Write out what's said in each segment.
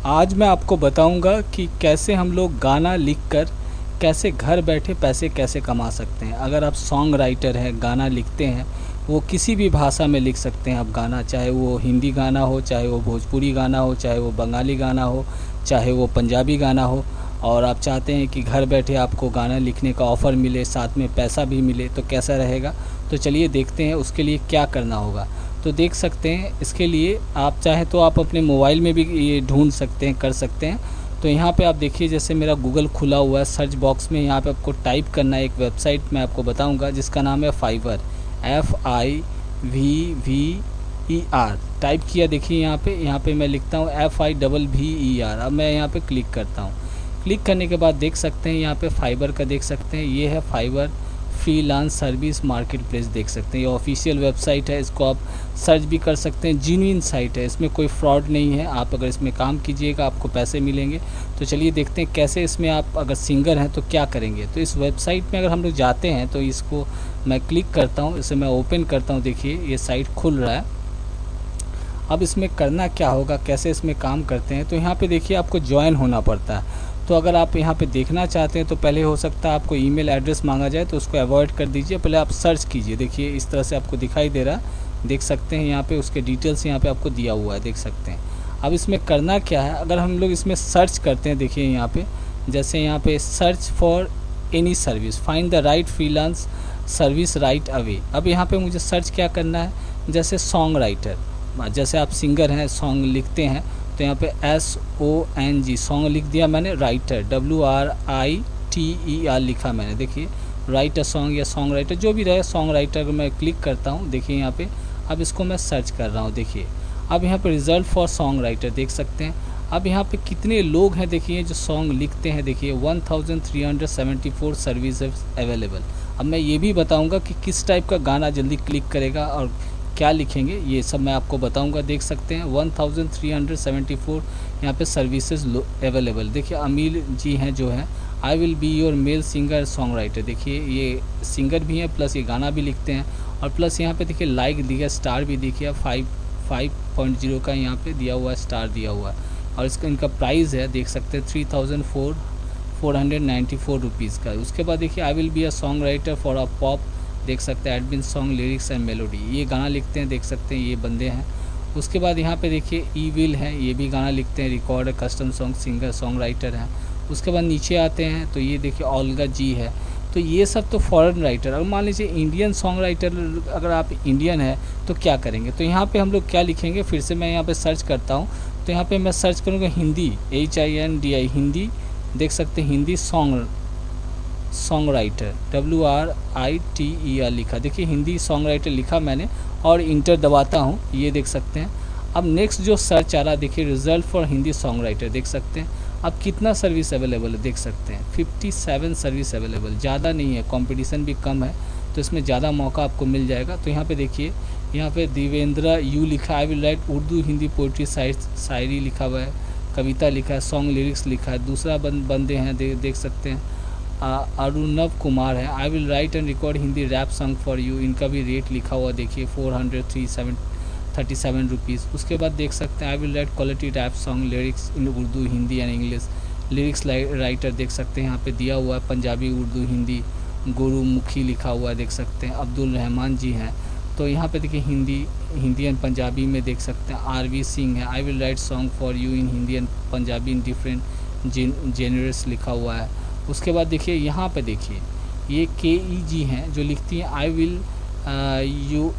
आज मैं आपको बताऊंगा कि कैसे हम लोग गाना लिखकर कैसे घर बैठे पैसे कैसे कमा सकते हैं। अगर आप सॉन्ग राइटर हैं, गाना लिखते हैं, वो किसी भी भाषा में लिख सकते हैं आप गाना, चाहे वो हिंदी गाना हो, चाहे वो भोजपुरी गाना हो, चाहे वो बंगाली गाना हो, चाहे वो पंजाबी गाना हो, और आप चाहते हैं कि घर बैठे आपको गाना लिखने का ऑफ़र मिले, साथ में पैसा भी मिले, तो कैसा रहेगा। तो चलिए देखते हैं उसके लिए क्या करना होगा। तो देख सकते हैं, इसके लिए आप चाहें तो आप अपने मोबाइल में भी ये ढूंढ सकते हैं, कर सकते हैं। तो यहाँ पे आप देखिए, जैसे मेरा गूगल खुला हुआ है, सर्च बॉक्स में यहाँ पे आपको टाइप करना है एक वेबसाइट मैं आपको बताऊंगा जिसका नाम है फाइवर, FIVVER। टाइप किया, देखिए यहाँ पे मैं लिखता हूँ FIVVER। अब मैं यहाँ पे क्लिक करता हूँ। क्लिक करने के बाद देख सकते हैं यहाँ पे फाइबर का, देख सकते हैं ये है fibre freelance service market place, देख सकते हैं ये ऑफिशियल वेबसाइट है। इसको आप सर्च भी कर सकते हैं, जेन्युइन साइट है, इसमें कोई फ्रॉड नहीं है। आप अगर इसमें काम कीजिएगा आपको पैसे मिलेंगे। तो चलिए देखते हैं कैसे इसमें आप अगर सिंगर हैं तो क्या करेंगे। तो इस वेबसाइट में अगर हम लोग जाते हैं तो इसको मैं क्लिक करता हूँ, इसे मैं ओपन करता हूँ। देखिए ये साइट खुल रहा है। अब इसमें करना क्या होगा, कैसे इसमें काम करते हैं, तो यहाँ पे देखिए आपको ज्वाइन होना पड़ता है। तो अगर आप यहाँ पे देखना चाहते हैं तो पहले हो सकता है आपको ईमेल एड्रेस मांगा जाए, तो उसको अवॉइड कर दीजिए। पहले आप सर्च कीजिए, देखिए इस तरह से आपको दिखाई दे रहा है, देख सकते हैं यहाँ पे उसके डिटेल्स यहाँ पे आपको दिया हुआ है, देख सकते हैं। अब इसमें करना क्या है, अगर हम लोग इसमें सर्च करते हैं, देखिए यहाँ पे जैसे यहाँ पे search for any service, find the right freelance service right away. अब यहाँ पे मुझे सर्च क्या करना है, जैसे सॉन्ग राइटर, जैसे आप सिंगर हैं, सॉन्ग लिखते हैं, तो यहाँ पे SONG सॉन्ग लिख दिया मैंने, राइटर WRITER लिखा मैंने। देखिए राइट अ सॉन्ग या सॉन्ग राइटर जो भी रहे, सॉन्ग राइटर को मैं क्लिक करता हूँ। देखिए यहाँ पे अब इसको मैं सर्च कर रहा हूँ। देखिए अब यहाँ पे रिजल्ट फॉर सॉन्ग राइटर देख सकते हैं। अब यहाँ पे कितने लोग हैं देखिए जो सॉन्ग लिखते हैं, देखिए 1374 सर्विसेज अवेलेबल। अब मैं ये भी बताऊँगा कि किस टाइप का गाना जल्दी क्लिक करेगा और क्या लिखेंगे, ये सब मैं आपको बताऊंगा। देख सकते हैं 1374 यहाँ पे सर्विसेज अवेलेबल। देखिए अमीर जी हैं जो हैं, I will be your male singer song writer. देखिए ये सिंगर भी हैं प्लस ये गाना भी लिखते हैं, और प्लस यहाँ पे देखिए लाइक दिया, स्टार भी देखिए 5.0 का यहाँ पे दिया हुआ है, स्टार दिया हुआ है। और इसका इनका प्राइस है, देख सकते हैं 3494 रुपीज़ का। उसके बाद देखिए I will be a song writer for a pop, देख सकते हैं admin song lyrics and melody, ये गाना लिखते हैं, देख सकते हैं ये बंदे हैं। उसके बाद यहाँ पे देखिए ई विल हैं, ये भी गाना लिखते हैं, record custom song singer song writer हैं। उसके बाद नीचे आते हैं तो ये देखिए ओल्गा जी है। तो ये सब तो फॉरेन राइटर। अगर मान लीजिए इंडियन सॉन्ग राइटर, अगर आप इंडियन है तो क्या करेंगे, तो यहाँ पे हम लोग क्या लिखेंगे, फिर से मैं यहाँ पे सर्च करता हूँ। तो यहाँ पे मैं सर्च करूँगा हिंदी, HINDI हिंदी, देख सकते हैं हिंदी सॉन्ग राइटर WRITER लिखा। देखिए हिंदी सॉन्ग राइटर लिखा मैंने और इंटर दबाता हूँ, ये देख सकते हैं। अब नेक्स्ट जो सर्च आ रहा है, देखिए result for Hindi song writer, देख सकते हैं। अब कितना सर्विस अवेलेबल है, देख सकते हैं 57 सर्विस अवेलेबल, ज़्यादा नहीं है, कंपटीशन भी कम है, तो इसमें ज़्यादा मौका आपको मिल जाएगा। तो यहाँ पे देखिए, यहाँ पे देवेंद्र यू लिखा, I will write Urdu Hindi poetry शायरी लिखा हुआ है, कविता लिखा है, सॉन्ग लिरिक्स लिखा है। दूसरा बंदे हैं, देख सकते हैं अरुणव कुमार है, I will write and record Hindi rap song for you, इनका भी रेट लिखा हुआ देखिए 437 रुपीज़। उसके बाद देख सकते हैं I will write quality rap song lyrics in Urdu Hindi and English, lyrics writer देख सकते हैं यहाँ पे दिया हुआ है, पंजाबी उर्दू हिंदी, गुरुमुखी लिखा हुआ है, देख सकते हैं अब्दुल रहमान जी हैं। तो यहाँ पे देखिए हिंदी एंड पंजाबी में देख सकते हैं RV सिंह है, I will right song for you in Hindi and Punjabi in different generous लिखा हुआ है। उसके बाद देखिए यहाँ पे देखिए ये KEG हैं जो लिखती हैं I will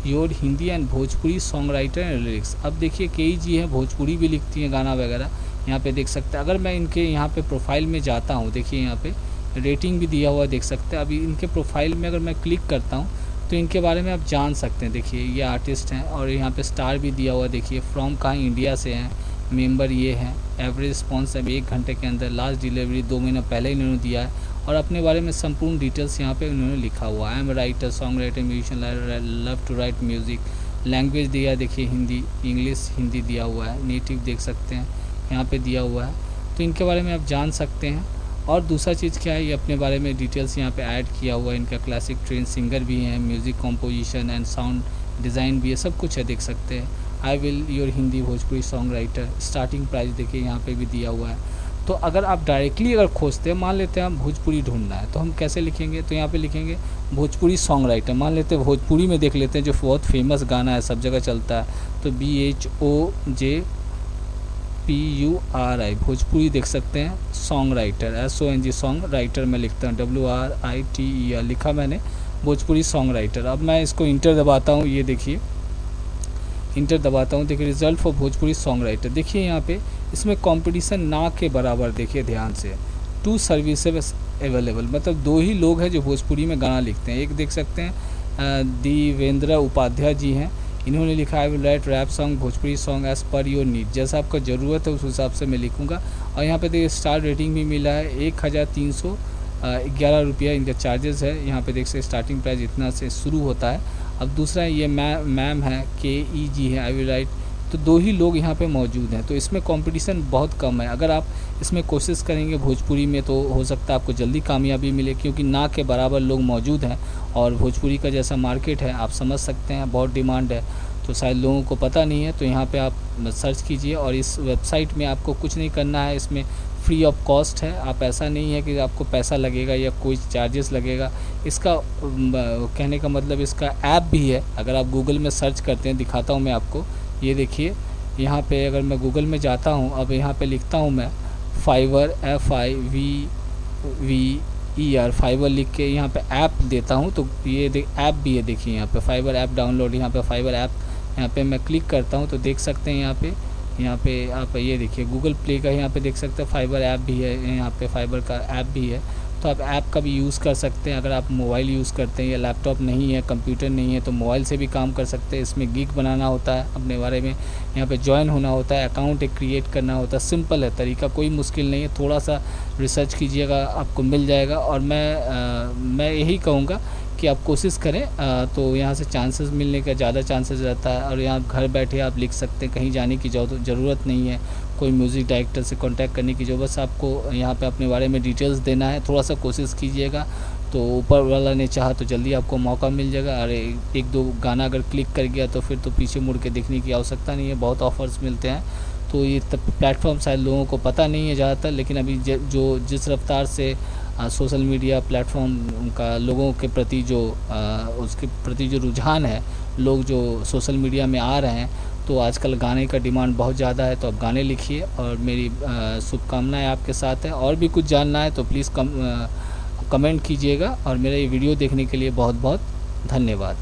your Hindi and Bhojpuri song writer and lyrics. अब देखिए KEG है, भोजपुरी भी लिखती हैं गाना वगैरह, यहाँ पे देख सकते हैं। अगर मैं इनके यहाँ पे प्रोफाइल में जाता हूँ, देखिए यहाँ पे रेटिंग भी दिया हुआ देख सकते हैं। अभी इनके प्रोफाइल में अगर मैं क्लिक करता हूँ तो इनके बारे में आप जान सकते हैं। देखिए ये आर्टिस्ट हैं और यहाँ पे स्टार भी दिया हुआ, देखिए फ्रॉम कहाँ, इंडिया से हैं, मेंबर ये हैं, एवरेज रिस्पॉन्स अब 1 घंटे के अंदर, लास्ट डिलीवरी 2 महीना पहले इन्होंने दिया है, और अपने बारे में संपूर्ण डिटेल्स यहाँ पे उन्होंने लिखा हुआ है। I am writer song writer musician, love to write music, language दिया देखिए हिंदी, इंग्लिश हिंदी दिया हुआ है, नेटिव देख सकते हैं यहाँ पे दिया हुआ है। तो इनके बारे में आप जान सकते हैं। और दूसरा चीज़ क्या है, ये अपने बारे में डिटेल्स यहाँ पे ऐड किया हुआ है। इनका क्लासिक ट्रेन सिंगर भी है, music composition and sound design भी है, सब कुछ है देख सकते हैं। I will your Hindi Bhojpuri song writer, starting price देखिए यहाँ पे भी दिया हुआ है। तो अगर आप डायरेक्टली अगर खोजते हैं, मान लेते हैं हम भोजपुरी ढूंढना है, तो हम कैसे लिखेंगे, तो यहाँ पे लिखेंगे भोजपुरी सॉन्ग राइटर। मान लेते हैं भोजपुरी में देख लेते हैं, जो बहुत फेमस गाना है, सब जगह चलता है, तो BHOJPURI भोजपुरी देख सकते हैं, song writer SONG song writer में लिखता हूँ, WRITER लिखा मैंने, भोजपुरी सॉन्ग राइटर। अब मैं इसको इंटर दबाता हूँ, ये देखिए इंटर दबाता हूँ, देखिए result for Bhojpuri song writer. देखिए यहाँ पे इसमें कंपटीशन ना के बराबर, देखिए ध्यान से, 2 सर्विसेज अवेलेबल, मतलब 2 ही लोग हैं जो भोजपुरी में गाना लिखते हैं। एक देख सकते हैं देवेंद्र उपाध्याय जी हैं, इन्होंने लिखा है write rap song Bhojpuri song as per your need, जैसा आपका ज़रूरत है उस हिसाब से मैं लिखूँगा। और यहाँ पे देखिए स्टार रेटिंग भी मिला है, 1311 रुपया इनका चार्जेस है। यहाँ पे देख सकते स्टार्टिंग प्राइस इतना से शुरू होता है। अब दूसरा ये मैम है KEG है, आई विल राइट, तो 2 ही लोग यहाँ पे मौजूद हैं, तो इसमें कंपटीशन बहुत कम है। अगर आप इसमें कोशिश करेंगे भोजपुरी में तो हो सकता है आपको जल्दी कामयाबी मिले, क्योंकि ना के बराबर लोग मौजूद हैं और भोजपुरी का जैसा मार्केट है आप समझ सकते हैं, बहुत डिमांड है, तो शायद लोगों को पता नहीं है। तो यहाँ पे आप सर्च कीजिए, और इस वेबसाइट में आपको कुछ नहीं करना है, इसमें फ्री ऑफ कॉस्ट है। आप ऐसा नहीं है कि आपको पैसा लगेगा या कोई चार्जेस लगेगा। इसका कहने का मतलब इसका ऐप भी है, अगर आप गूगल में सर्च करते हैं, दिखाता हूँ मैं आपको, ये देखिए यहाँ पे अगर मैं गूगल में जाता हूँ, अब यहाँ पे लिखता हूँ मैं फाइवर FIVER फाइवर लिख के यहाँ पे ऐप देता हूँ, तो ये ऐप भी है, देखिए यहाँ पे फाइवर ऐप डाउनलोड, यहाँ पे फाइवर ऐप, यहाँ पे मैं क्लिक करता हूँ तो देख सकते हैं यहाँ पे आप ये देखिए गूगल प्ले का यहाँ पे देख सकते हैं फाइबर ऐप भी है, यहाँ पे फाइबर का ऐप भी है। तो आप ऐप का भी यूज़ कर सकते हैं। अगर आप मोबाइल यूज़ करते हैं या लैपटॉप नहीं है, कंप्यूटर नहीं है, तो मोबाइल से भी काम कर सकते हैं। इसमें गिग बनाना होता है, अपने बारे में यहाँ पे ज्वाइन होना होता है, अकाउंट एक क्रिएट करना होता है। सिंपल है तरीका, कोई मुश्किल नहीं है, थोड़ा सा रिसर्च कीजिएगा आपको मिल जाएगा। और मैं यही कहूँगा कि आप कोशिश करें, तो यहाँ से चांसेस मिलने का ज़्यादा चांसेस रहता है। और यहाँ घर बैठे आप लिख सकते हैं, कहीं जाने की ज़रूरत नहीं है, कोई म्यूज़िक डायरेक्टर से कांटेक्ट करने की जो, बस आपको यहाँ पे अपने बारे में डिटेल्स देना है। थोड़ा सा कोशिश कीजिएगा, तो ऊपर वाला ने चाहा तो जल्दी आपको मौका मिल जाएगा। अरे 1-2 गाना अगर क्लिक कर गया तो फिर तो पीछे मुड़ के देखने की आवश्यकता नहीं है, बहुत ऑफ़र्स मिलते हैं। तो ये प्लेटफॉर्म शायद लोगों को पता नहीं है ज़्यादातर, लेकिन अभी जो जिस रफ्तार से सोशल मीडिया प्लेटफॉर्म का लोगों के प्रति उसके प्रति जो रुझान है, लोग जो सोशल मीडिया में आ रहे हैं, तो आजकल गाने का डिमांड बहुत ज़्यादा है। तो आप गाने लिखिए, और मेरी शुभकामनाएं आपके साथ है। और भी कुछ जानना है तो प्लीज़ कमेंट कीजिएगा। और मेरा ये वीडियो देखने के लिए बहुत बहुत धन्यवाद।